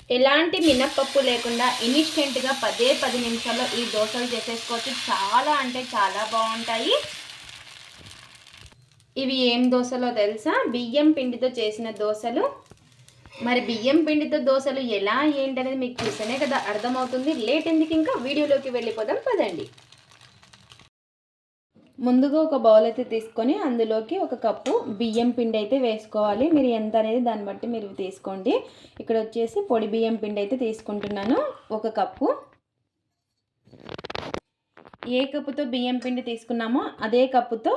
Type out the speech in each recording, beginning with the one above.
ఎలాంటి మినప్పప్పు లేకుండా ఇన్స్టెంట్గా 10 నిమిషాల్లో ఈ దోశలు చేసేసుకోవచ్చు. చాలా అంటే చాలా బాగుంటాయి. ఇవి ఏం దోశలో తెలుసా? బియ్యం పిండితో చేసిన దోశలు. మరి బియ్యం పిండితో దోశలు ఎలా ఏంటనేది మీకు చూస్తేనే కదా అర్థమవుతుంది. లేట్ ఎందుకు, ఇంకా వీడియోలోకి వెళ్ళిపోదాం పదండి. ముందుగా ఒక బౌల్ అయితే తీసుకొని అందులోకి ఒక కప్పు బియ్యం పిండి అయితే వేసుకోవాలి. మీరు ఎంత అనేది దాన్ని బట్టి మీరు తీసుకోండి. ఇక్కడ వచ్చేసి పొడి బియ్యం పిండి అయితే తీసుకుంటున్నాను, ఒక కప్పు. ఏ కప్పుతో బియ్యం పిండి తీసుకున్నామో అదే కప్పుతో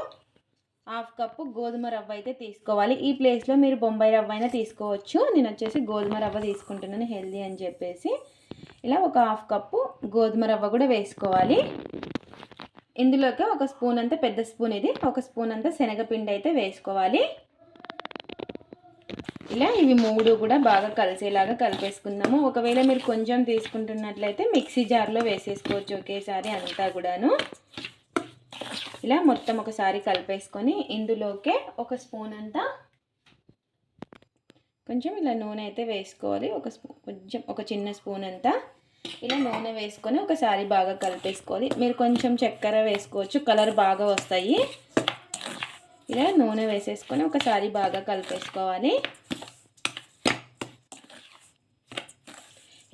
హాఫ్ కప్పు గోధుమ రవ్వ అయితే తీసుకోవాలి. ఈ ప్లేస్లో మీరు బొంబాయి రవ్వ అయినా తీసుకోవచ్చు. నేను వచ్చేసి గోధుమ రవ్వ తీసుకుంటున్నాను, హెల్దీ అని చెప్పేసి. ఇలా ఒక హాఫ్ కప్పు గోధుమ రవ్వ కూడా వేసుకోవాలి. ఇందులోకి ఒక స్పూన్ అంతా, పెద్ద స్పూన్ ఇది, ఒక స్పూన్ అంతా శనగపిండి అయితే వేసుకోవాలి. ఇలా ఇవి మూడు కూడా బాగా కలిసేలాగా కలిపేసుకుందాము. ఒకవేళ మీరు కొంచెం తీసుకుంటున్నట్లయితే మిక్సీ జార్లో వేసేసుకోవచ్చు ఒకేసారి అంతా కూడాను. ఇలా మొత్తం ఒకసారి కలిపేసుకొని ఇందులోకే ఒక స్పూన్ అంతా కొంచెం ఇలా నూనె అయితే వేసుకోవాలి. కొంచెం ఒక చిన్న స్పూన్ అంతా ఇలా నూనె వేసుకొని ఒకసారి బాగా కలిపేసుకోవాలి. మీరు కొంచెం చక్కెర వేసుకోవచ్చు, కలర్ బాగా వస్తాయి. ఇలా నూనె వేసేసుకొని ఒకసారి బాగా కలిపేసుకోవాలి.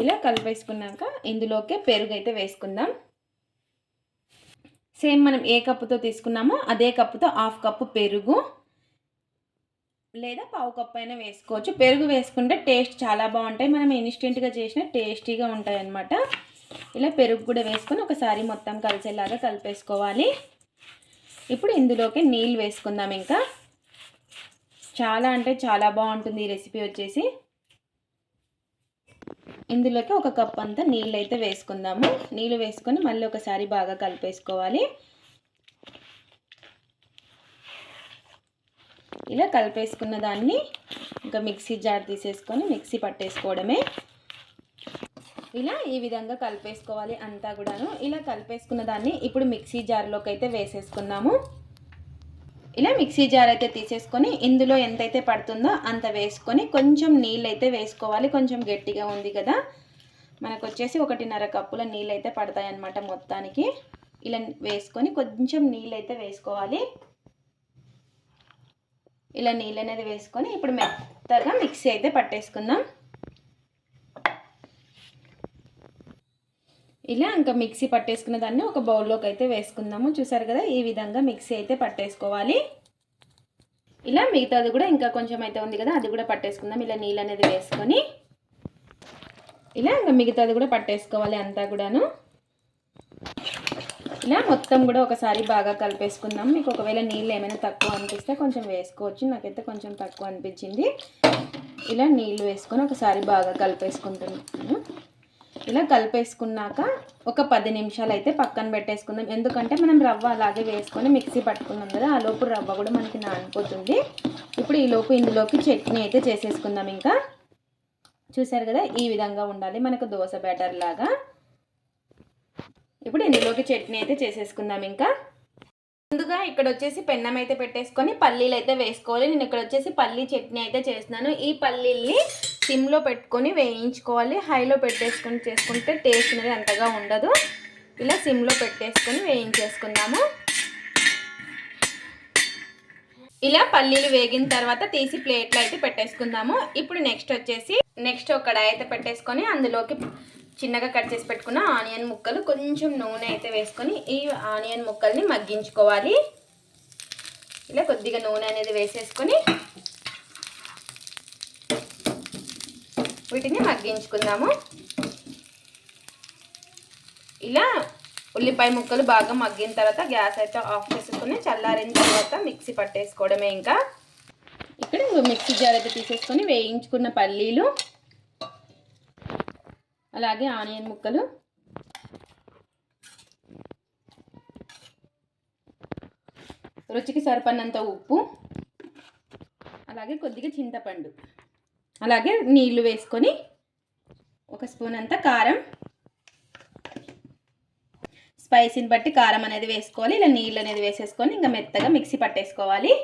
ఇలా కలిపేసుకున్నాక ఇందులోకి పెరుగు అయితే వేసుకుందాం. సేమ్ మనం ఏ కప్పుతో తీసుకున్నామో అదే కప్పుతో హాఫ్ కప్పు పెరుగు లేదా పావు కప్పు అయినా వేసుకోవచ్చు. పెరుగు వేసుకుంటే టేస్ట్ చాలా బాగుంటాయి. మనం ఇన్స్టెంట్గా చేసిన టేస్టీగా ఉంటాయి అన్నమాట. ఇలా పెరుగు కూడా వేసుకొని ఒకసారి మొత్తం కలిసేలాగా కలిపేసుకోవాలి. ఇప్పుడు ఇందులోకి నీళ్ళు వేసుకుందాం. ఇంకా చాలా అంటే చాలా బాగుంటుంది ఈ రెసిపీ వచ్చేసి. ఇందులోకి ఒక కప్ అంతా నీళ్ళు అయితే వేసుకుందాము. నీళ్ళు వేసుకొని మళ్ళీ ఒకసారి బాగా కలిపేసుకోవాలి. ఇలా కలిపేసుకున్న దాన్ని ఇంకా మిక్సీ జార్ తీసేసుకొని మిక్సీ పట్టేసుకోవడమే. ఇలా ఈ విధంగా కలిపేసుకోవాలి అంతా కూడాను. ఇలా కలిపేసుకున్న దాన్ని ఇప్పుడు మిక్సీ జార్లోకి అయితే వేసేసుకుందాము. ఇలా మిక్సీ జార్ అయితే తీసేసుకొని ఇందులో ఎంతైతే పడుతుందో అంత వేసుకొని కొంచెం నీళ్ళు అయితే వేసుకోవాలి. కొంచెం గట్టిగా ఉంది కదా, మనకు వచ్చేసి 1.5 కప్పుల నీళ్ళు అయితే పడతాయి అన్నమాట మొత్తానికి. ఇలా వేసుకొని కొంచెం నీళ్ళు అయితే వేసుకోవాలి. ఇలా నీళ్ళు అనేది వేసుకొని ఇప్పుడు మెత్తగా మిక్సీ అయితే పట్టేసుకుందాం. ఇలా ఇంకా మిక్సీ పట్టేసుకున్న దాన్ని ఒక బౌల్లోకి అయితే వేసుకుందాము. చూసారు కదా, ఈ విధంగా మిక్సీ అయితే పట్టేసుకోవాలి. ఇలా మిగతాది కూడా ఇంకా కొంచెం అయితే ఉంది కదా, అది కూడా పట్టేసుకుందాం. ఇలా నీళ్ళు అనేది వేసుకొని ఇలా ఇంకా మిగతాది కూడా పట్టేసుకోవాలి అంతా కూడాను. ఇలా మొత్తం కూడా ఒకసారి బాగా కలిపేసుకుందాం. మీకు ఒకవేళ నీళ్ళు ఏమైనా తక్కువ అనిపిస్తే కొంచెం వేసుకోవచ్చు. నాకైతే కొంచెం తక్కువ అనిపించింది. ఇలా నీళ్ళు వేసుకొని ఒకసారి బాగా కలిపేసుకుంటున్నాను. ఇలా కలిపేసుకున్నాక ఒక 10 నిమిషాలు అయితే పక్కన పెట్టేసుకుందాం. ఎందుకంటే మనం రవ్వ అలాగే వేసుకొని మిక్సీ పట్టుకున్నాం కదా, ఆ లోపు రవ్వ కూడా మనకి నానిపోతుంది. ఇప్పుడు ఈ లోపు ఇందులోకి చట్నీ అయితే చేసేసుకుందాం. ఇంకా చూసారు కదా, ఈ విధంగా ఉండాలి మనకు దోశ బ్యాటర్ లాగా. ఇప్పుడు ఇందులోకి చట్నీ అయితే చేసేసుకుందాం. ఇంకా ముందుగా ఇక్కడ వచ్చేసి పెన్నం అయితే పెట్టేసుకొని పల్లీలు అయితే వేసుకోవాలి. నేను ఇక్కడ వచ్చేసి పల్లీ చట్నీ అయితే చేస్తున్నాను. ఈ పల్లీల్ని సిమ్లో పెట్టుకొని వేయించుకోవాలి. హైలో పెట్టేసుకొని చేసుకుంటే టేస్ట్ అనేది అంతగా ఉండదు. ఇలా సిమ్లో పెట్టేసుకొని వేయించేసుకుందాము. ఇలా పల్లీలు వేగిన తర్వాత తీసి ప్లేట్లో అయితే పెట్టేసుకుందాము. ఇప్పుడు నెక్స్ట్ ఒక కడాయి అయితే పెట్టేసుకొని అందులోకి చిన్నగా కట్ చేసి పెట్టుకున్న ఆనియన్ ముక్కలు, కొంచెం నూనె అయితే వేసుకొని ఈ ఆనియన్ ముక్కల్ని మగ్గించుకోవాలి. ఇలా కొద్దిగా నూనె అనేది వేసేసుకొని వీటిని మగ్గించుకుందాము. ఇలా ఉల్లిపాయ ముక్కలు బాగా మగ్గిన తర్వాత గ్యాస్ అయితే ఆఫ్ చేసుకొని చల్లారిన తర్వాత మిక్సీ పట్టేసుకోవడమే. ఇంకా ఇక్కడ మిక్సీ జార్ అయితే తీసేసుకొని వేయించుకున్న పల్లీలు, అలాగే ఆనియన్ ముక్కలు, రుచికి సరిపడినంత ఉప్పు, అలాగే కొద్దిగా చింతపండు, అలాగే నీళ్లు వేసుకొని ఒక స్పూన్ అంత కారం, స్పైసీని బట్టి కారం అనేది వేసుకోవాలి. ఇలా నీళ్ళు అనేది వేసేసుకొని ఇంకా మెత్తగా మిక్సీ పట్టేసుకోవాలి.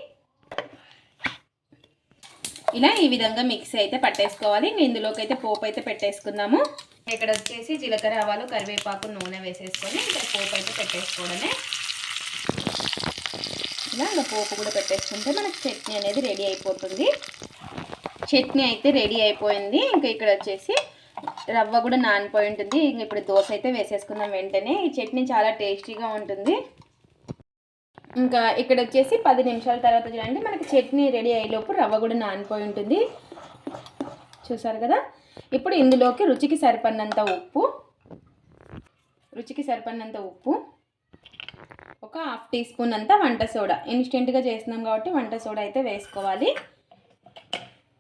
ఇలా ఈ విధంగా మిక్సీ అయితే పట్టేసుకోవాలి. ఇందులోకి అయితే పోపు అయితే పెట్టేసుకుందాము. ఇక్కడ వచ్చేసి జీలకర్ర, ఆవాలు, కరివేపాకు, నూనె వేసేసుకొని ఇంకా పోపు అయితే పెట్టేసుకోవడమే. ఇలా ఇంకా పోపు కూడా పెట్టేసుకుంటే మనకి చట్నీ అనేది రెడీ అయిపోతుంది. చట్నీ అయితే రెడీ అయిపోయింది. ఇంకా ఇక్కడ వచ్చేసి రవ్వ కూడా నానిపోయి ఉంటుంది. ఇంక ఇప్పుడు దోశ అయితే వేసేసుకుందాం వెంటనే. ఈ చట్నీ చాలా టేస్టీగా ఉంటుంది. ఇంకా ఇక్కడ వచ్చేసి 10 నిమిషాల తర్వాత చూడండి మనకి చట్నీ రెడీ అయ్యేలోపు రవ్వ కూడా నానిపోయి ఉంటుంది. చూసారు కదా. ఇప్పుడు ఇందులోకి రుచికి సరిపడినంత ఉప్పు, ఒక 1/2 టీ స్పూన్ అంతా వంట సోడా. ఇన్స్టెంట్గా చేస్తున్నాం కాబట్టి వంట సోడా అయితే వేసుకోవాలి.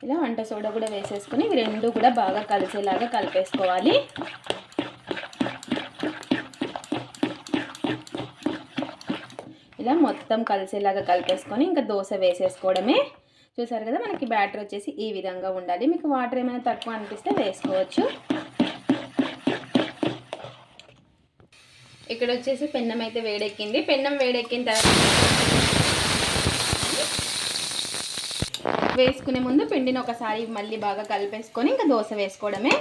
ఇలా వంట సోడా కూడా వేసేసుకొని ఇవి రెండు కూడా బాగా కలిసేలాగా కలిపేసుకోవాలి. ఇలా మొత్తం కలిసేలాగా కలిపేసుకొని ఇంకా దోశ వేసేసుకోవడమే. చూసారు కదా మనకి బ్యాటర్ వచ్చేసి ఈ విధంగా ఉండాలి. మీకు వాటర్ ఏమైనా తక్కువ అనిపిస్తే వేసుకోవచ్చు. ఇక్కడ వచ్చేసి పెన్నం అయితే వేడెక్కింది. పెన్నం వేడెక్కిన తర్వాత వేసుకునే ముందు పిండిని ఒకసారి మళ్ళీ బాగా కలిపేసుకొని ఇంకా దోశ వేసుకోవడమే.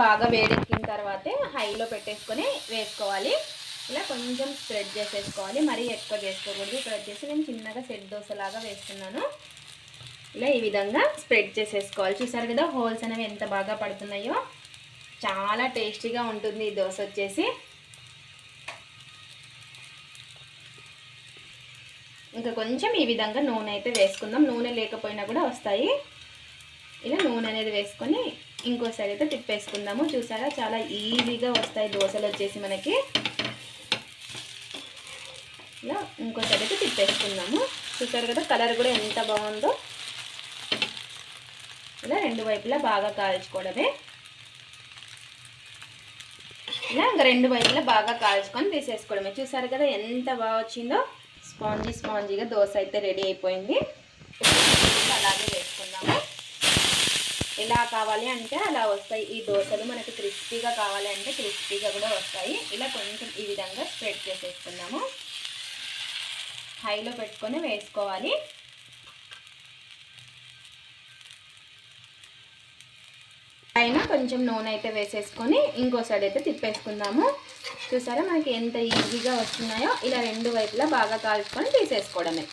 బాగా వేడెక్కిన తర్వాతే హైలో పెట్టేసుకొని వేసుకోవాలి. ఇలా కొంచెం స్ప్రెడ్ చేసేసుకోవాలి, మరీ ఎక్కువ చేసుకోకూడదు. ఇక్కడ వచ్చేసి నేను చిన్నగా సెట్ దోశలాగా వేస్తున్నాను. ఇలా ఈ విధంగా స్ప్రెడ్ చేసేసుకోవాలి. చూసారు కదా హోల్స్ అనేవి ఎంత బాగా పడుతున్నాయో. చాలా టేస్టీగా ఉంటుంది ఈ దోశ వచ్చేసి. ఇంకా కొంచెం ఈ విధంగా నూనె అయితే వేసుకుందాం. నూనె లేకపోయినా కూడా వస్తాయి. ఇలా నూనె అనేది వేసుకొని ఇంకోసారి అయితే తిప్పేసుకుందాము. చూసారా చాలా ఈజీగా వస్తాయి దోశలు వచ్చేసి మనకి. ఇలా ఇంకోసారి అయితే తిప్పేసుకుందాము. చూసారు కదా కలర్ కూడా ఎంత బాగుందో. ఇలా రెండు వైపులా బాగా కాల్చుకోవడమే. ఇలా ఇంకా రెండు వైపులా బాగా కాల్చుకొని తీసేసుకోవడమే. చూసారు కదా ఎంత బాగా వచ్చిందో. స్పాంజీగా దోశ అయితే రెడీ అయిపోయింది. అలాగే వేసుకుందాము. ఎలా కావాలి అంటే అలా వస్తాయి ఈ దోశలు. మనకి క్రిస్పీగా కావాలి అంటే క్రిస్పీగా కూడా వస్తాయి. ఇలా కొంచెం ఈ విధంగా స్ప్రెడ్ చేసేసుకుందాము. హైలో పెట్టుకొని వేసుకోవాలి. పైన కొంచెం నూనె అయితే వేసేసుకొని ఇంకో సైడ్ అయితే తిప్పేసుకుందాము. చూసారా మనకి ఎంత ఈజీగా వస్తున్నాయో. ఇలా రెండు వైపులా బాగా కాల్చుకొని తీసేసుకోవడమే.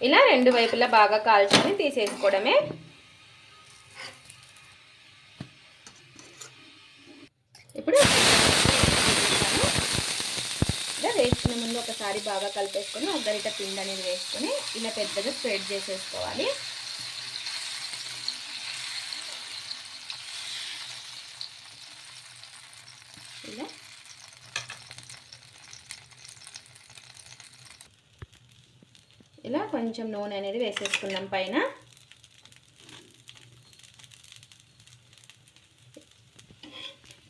ఇలా రెండు వైపులా బాగా కాల్చుకొని తీసేసుకోవడమే. ఇప్పుడు ఇలా వేసుకునే ముందు ఒకసారి బాగా కలిపేసుకొని ఒక గరిట పిండి అనేది వేసుకొని ఇలా పెద్దగా స్ప్రెడ్ చేసేసుకోవాలి. ఇలా కొంచెం నూనె అనేది వేసేసుకున్నాం పైన.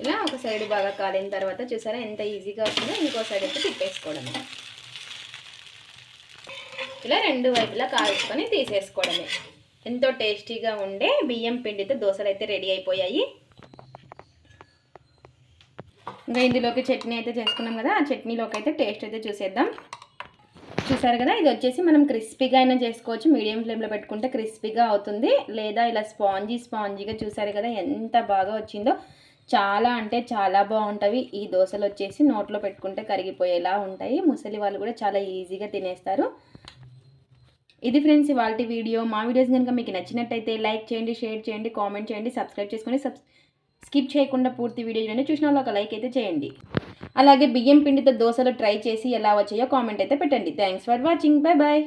ఇలా ఒక సైడ్ బాగా కాలిన తర్వాత చూసారా ఎంత ఈజీగా వస్తుందో. ఇంకో సైడ్ అయితే తిప్పేసుకోవడమే. ఇలా రెండు వైపులా కాల్చుకొని తీసేసుకోవడమే. ఎంతో టేస్టీగా ఉండే బియ్యం పిండితో దోశలు అయితే రెడీ అయిపోయాయి. ఇంకా ఇందులోకి చట్నీ అయితే చేసుకున్నాం కదా. ఆ చట్నీలోకి అయితే టేస్ట్ అయితే చూసేద్దాం. చూసారు కదా ఇది వచ్చేసి మనం క్రిస్పీగా అయినా చేసుకోవచ్చు. మీడియం ఫ్లేమ్లో పెట్టుకుంటే క్రిస్పీగా అవుతుంది. లేదా ఇలా స్పాంజీగా చూసారు కదా ఎంత బాగా వచ్చిందో. చాలా అంటే చాలా బాగుంటాయి ఈ దోశలు వచ్చేసి. నోట్లో పెట్టుకుంటే కరిగిపోయేలా ఉంటాయి. ముసలి వాళ్ళు కూడా చాలా ఈజీగా తినేస్తారు. ఇది ఫ్రెండ్స్ ఇవాల్టి వీడియో. మా వీడియోస్ కనుక మీకు నచ్చినట్టయితే లైక్ చేయండి, షేర్ చేయండి, కామెంట్ చేయండి, సబ్స్క్రైబ్ చేసుకొని స్కిప్ చేయకుండా పూర్తి వీడియో చూడండి. చూసిన వాళ్ళు ఒక లైక్ అయితే చేయండి. అలాగే బియ్యం పిండితో దోశలు ట్రై చేసి ఎలా వచ్చాయో కామెంట్ అయితే పెట్టండి. Thanks for watching. Bye bye.